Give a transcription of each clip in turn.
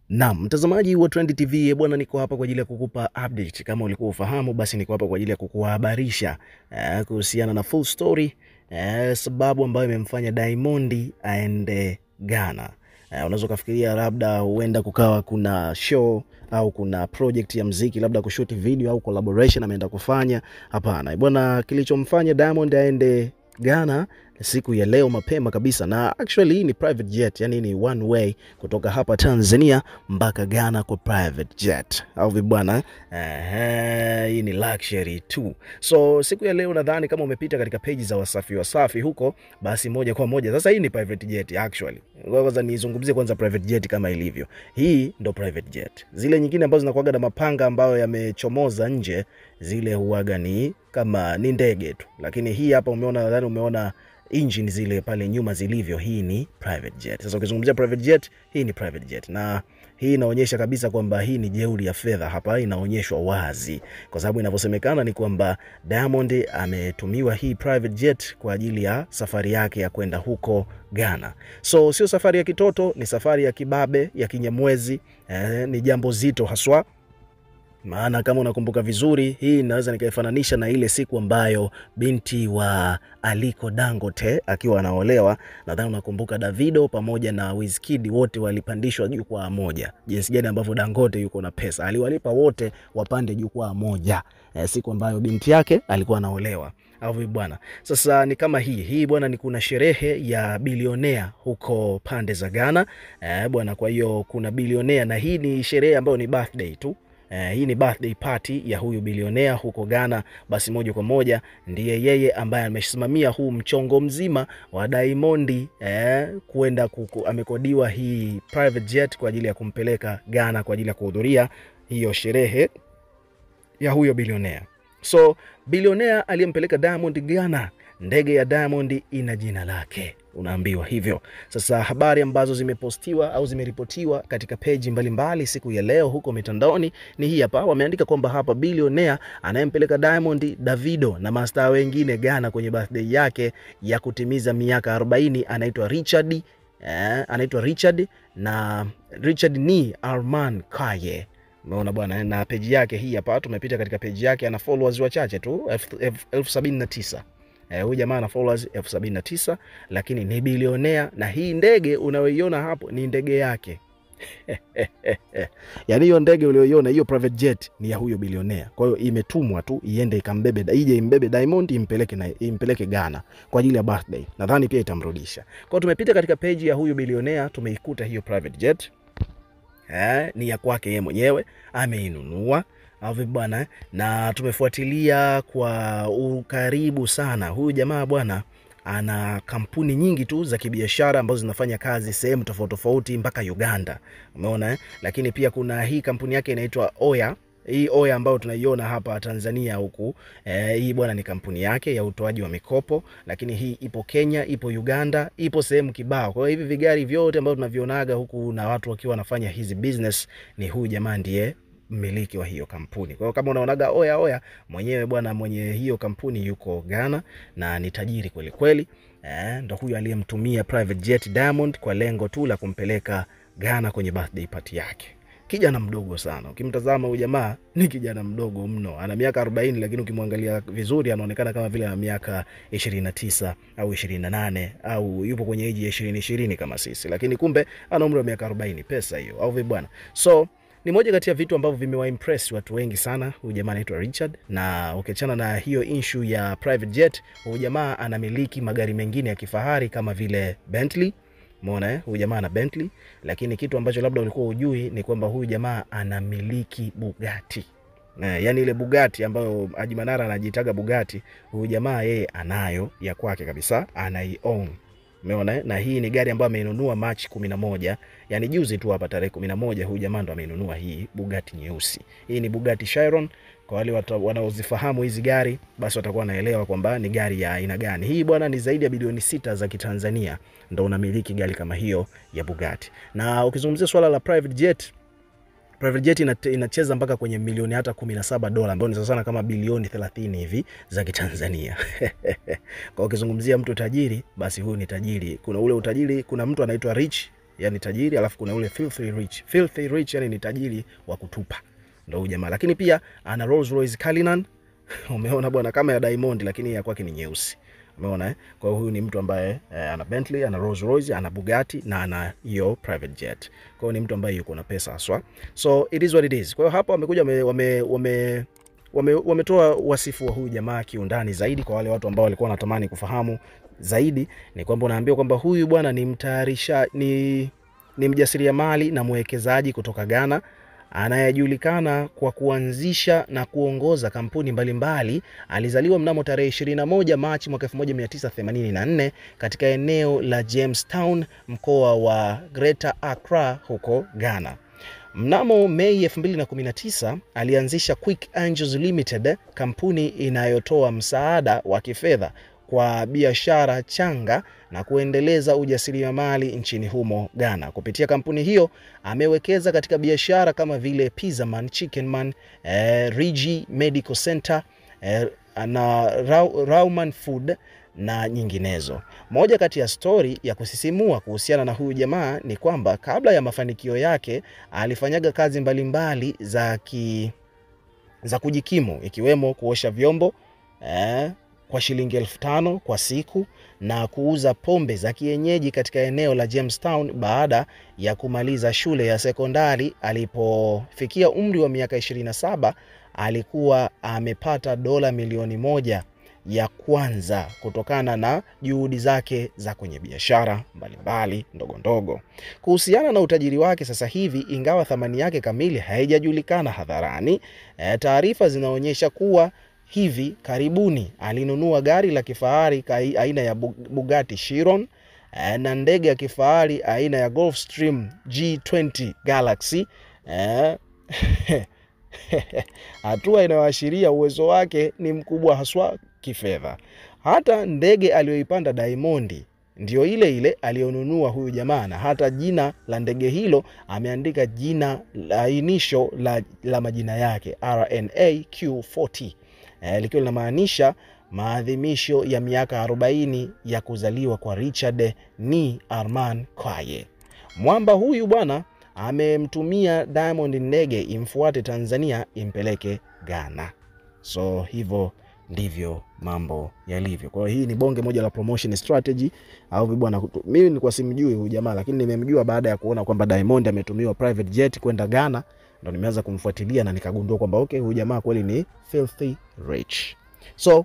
Naam, mtazamaji wa Trend TV bwana, niko hapa kwa ajili ya kukupa update. Kama ulikuwa ufahamu, basi niko hapa kwa ajili ya kukuhabarisha kuhusiana na full story, sababu ambayo imemfanya Diamond aende Ghana. Unaweza kufikiria labda huenda kukawa kuna show au kuna project ya muziki, labda kushoot video au collaboration ameenda kufanya. Hapana bwana, kilichomfanya Diamond aende Ghana siku ya leo mapema kabisa, na actually ni private jet, yani ni one way kutoka hapa Tanzania mpaka Ghana kwa private jet, au vibwana hii ni luxury tu. So siku ya leo nadhani kama umepita katika page za Wasafi huko, basi moja kwa moja sasa hii ni private jet actually. Kwanza nizungumzie kwanza private jet kama ilivyo. Hii ndo private jet. Zile nyingine ambazo zinakuaga na mapanga ambayo yamechomoza nje, zile huaga ni kama ni ndege tu, lakini hii hapa umeona engine zile pale nyuma zilivyo, hii ni private jet. Sasa ukizungumzia private jet, hii ni private jet, na hii inaonyesha kabisa kwamba hii ni jeuri ya fedha. Hapa inaonyeshwa wazi, kwa sababu inavyosemekana ni kwamba Diamond ametumiwa hii private jet kwa ajili ya safari yake ya kwenda huko Ghana. So sio safari ya kitoto, ni safari ya kibabe, ya kinyamwezi, ni jambo zito haswa. Maana kama unakumbuka vizuri, hii naweza nikaifananisha na ile siku ambayo binti wa Aliko Dangote akiwa anaolewa. Nadhani unakumbuka Davido pamoja na Wizkid wote walipandishwa jukwaa moja. Jinsi gani ambavyo Dangote yuko na pesa, aliwalipa wote wapande jukwaa moja siku ambayo binti yake alikuwa anaolewa, au bwana. Sasa ni kama hii bwana, ni kuna sherehe ya bilionea huko pande za Ghana bwana. Kwa hiyo kuna bilionea, na hii ni sherehe ambayo ni birthday tu. Hii ni birthday party ya huyu bilionea huko Ghana. Basi moja kwa moja ndiye yeye ambaye amesimamia huu mchongo mzima wa Diamond kuenda amekodiwa hii private jet kwa ajili ya kumpeleka Ghana kwa ajili ya kuhudhuria hiyo sherehe ya huyo bilionea. So bilionea aliyempeleka Diamond Ghana, ndege ya Diamond ina jina lake, unaambiwa hivyo. Sasa habari ambazo zimepostiwa au zimeripotiwa katika page mbalimbali siku ya leo huko mitandaoni ni hii hapa. Wameandika kwamba hapa bilionea anayempeleka Diamond, Davido na mastaa wengine Ghana kwenye birthday yake ya kutimiza miaka 40 anaitwa Richard ni Arman Kaye. Umeona bwana, na page yake hii hapa, tumepita katika page yake, ana followers wachache tu 79,000. Huyu jamaa ana followers 79,000, lakini ni bilionea, na hii ndege unayoiona hapo ni ndege yake. Yaani hiyo ndege uliyoiona, hiyo private jet ni ya huyo bilionea. Kwa hiyo imetumwa tu iende imbebe Diamond impeleke Ghana kwa ajili ya birthday. Nadhani pia itamrudisha. Kwa hiyo tumepita katika page ya huyo bilionea, tumeikuta hiyo private jet. Ni ya kwake yeye mwenyewe, ameinunua au bwana, na tumefuatilia kwa ukaribu sana. Huyu jamaa bwana ana kampuni nyingi tu za kibiashara ambazo zinafanya kazi sehemu tofauti mpaka Uganda, umeona lakini pia kuna hii kampuni yake inaitwa Oya. Hii Oya ambayo tunaiona hapa Tanzania huku, hii bwana ni kampuni yake ya utoaji wa mikopo, lakini hii ipo Kenya, ipo Uganda, ipo sehemu kibao. Kwa hiyo hivi vigari vyote ambavyo tunavionaga huku na watu wakiwa wanafanya hizi business, ni huyu jamaa ndiye mmiliki wa hiyo kampuni. Kwa hiyo kama unaonaga Oya mwenyewe bwana, mwenye hiyo kampuni yuko Ghana na ni tajiri kweli kweli. Ndio huyu aliyemtumia private jet Diamond kwa lengo tu la kumpeleka Ghana kwenye birthday party yake. Kijana mdogo sana. Ukimtazama huyu jamaa ni kijana mdogo mno. Ana miaka 40, lakini ukimwangalia vizuri anaonekana kama vile ana miaka 29 au 28 au yupo kwenye age ya 20 kama sisi. Lakini kumbe ana umri wa miaka 40. Pesa hiyo, au vipi bwana? So ni moja kati ya vitu ambavyo vimewaimpress watu wengi sana. Huyu jamaa anaitwa Richard, na ukiachana na hiyo issue ya private jet, huyu jamaa anamiliki magari mengine ya kifahari kama vile Bentley. Umeona huyu jamaa ana Bentley, lakini kitu ambacho labda ulikuwa hujui ni kwamba huyu jamaa anamiliki Bugatti. Yaani ile Bugatti ambayo Haji Manara anajiitaga Bugatti, huyu jamaa yeye anayo ya kwake kabisa, anai-own. Umeona, na hii ni gari ambayo ameinunua March 11, yani juzi tu hapa tarehe 11 huyu jamaa ndo ameinunua hii Bugatti nyeusi. Hii ni Bugatti Chiron. Kwa wale wanaozifahamu hizi gari, basi watakuwa wanaelewa kwamba ni gari ya aina gani. Hii bwana ni zaidi ya bilioni 6 za Kitanzania ndio unamiliki gari kama hiyo ya Bugatti. Na ukizungumzia swala la private jet inacheza mpaka kwenye milioni hata $17, ambayo ni sana kama bilioni 30 hivi za Kitanzania. Kwa ukizungumzia mtu tajiri, basi huyu ni tajiri. Kuna ule utajiri, kuna mtu anaitwa rich yani tajiri, alafu kuna ule filthy rich. Filthy rich yani ni tajiri wa kutupa. Ndio huyu jamaa. Lakini pia ana Rolls Royce Cullinan. Umeona bwana, kama ya Diamond lakini ya kwake ni nyeusi. Umeona Kwa hiyo huyu ni mtu ambaye ana Bentley, ana Rolls Royce, ana Bugatti na ana hiyo private jet. Kwa hiyo ni mtu ambaye yuko na pesa haswa. So it is what it is. Kwa hiyo hapa wamekuja wametoa wasifu wa huyu jamaa kiundani zaidi. Kwa wale watu ambao walikuwa wanatamani kufahamu zaidi, ni kwamba unaambiwa kwamba huyu bwana ni mjasiriamali na mwekezaji kutoka Ghana, anayejulikana kwa kuanzisha na kuongoza kampuni mbalimbali. Alizaliwa mnamo tarehe 21 Machi mwaka 1984 katika eneo la Jamestown, mkoa wa Greater Accra huko Ghana. Mnamo Mei 2019 alianzisha Quick Angels Limited, kampuni inayotoa msaada wa kifedha kwa biashara changa na kuendeleza ujasiriamali nchini humo Ghana. Kupitia kampuni hiyo amewekeza katika biashara kama vile Pizzaman, Chickenman, Rigi Medical Center na Rauman Food na nyinginezo. Moja kati ya story ya kusisimua kuhusiana na huyu jamaa ni kwamba kabla ya mafanikio yake alifanyaga kazi mbalimbali za kujikimu, ikiwemo kuosha vyombo kwa shilingi 5,000 kwa siku na kuuza pombe za kienyeji katika eneo la Jamestown. Baada ya kumaliza shule ya sekondari, alipofikia umri wa miaka 27, alikuwa amepata dola milioni 1 ya kwanza kutokana na juhudi zake za kwenye biashara mbalimbali ndogo ndogo. Kuhusiana na utajiri wake sasa hivi, ingawa thamani yake kamili haijajulikana hadharani, taarifa zinaonyesha kuwa hivi karibuni alinunua gari la kifahari aina ya Bugatti Chiron na ndege ya kifahari aina ya Gulfstream G20 Galaxy. Hatua inayoashiria uwezo wake ni mkubwa haswa kifedha. Hata ndege aliyoipanda Diamond ndio ile ile aliyonunua huyu jamaa, na hata jina la ndege hilo ameandika jina la inisho la majina yake RNAQ40, likiwa linamaanisha maadhimisho ya miaka 40 ya kuzaliwa kwa Richard ni Arman Kwaye. Mwamba huyu bwana amemtumia Diamond ndege imfuate Tanzania impeleke Ghana. So hivyo ndivyo mambo yalivyo. Kwa hiyo hii ni bonge moja la promotion strategy au bwana. Mimi nilikuwa simjui huyu jamaa, lakini nimemjua baada ya kuona kwamba Diamond ametumiwa private jet kwenda Ghana, ndio nimeanza kumfuatilia na nikagundua kwamba okay, huyu jamaa kweli ni filthy rich. So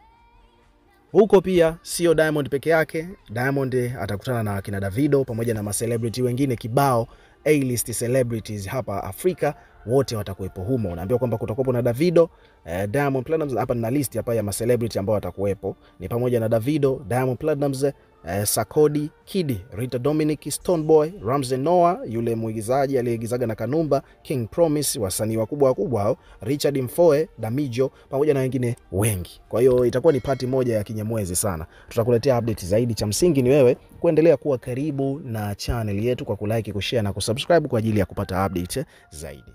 huko pia sio Diamond peke yake. Diamond atakutana na kina Davido pamoja na celebrity wengine kibao, A-list celebrities hapa Afrika, wote watakuwepo humo. Unaambiwa kwamba kutakuwepo na Davido, Diamond Platnumz. Hapa nina list hapa ya celebrity ambao watakuwepo, ni pamoja na Davido, Diamond Platnumz, Sakodi, Kidi, Rita Dominic, Stoneboy, Ramsey Noah, yule muigizaji aliyeigizaga na Kanumba, King Promise, wasanii wakubwa hao, Richard Mfoe, Damijo pamoja na wengine wengi. Kwa hiyo itakuwa ni party moja ya kinyamwezi sana. Tutakuletea update zaidi. Cha msingi ni wewe kuendelea kuwa karibu na channel yetu kwa kulike, kushare na kusubscribe kwa ajili ya kupata update zaidi.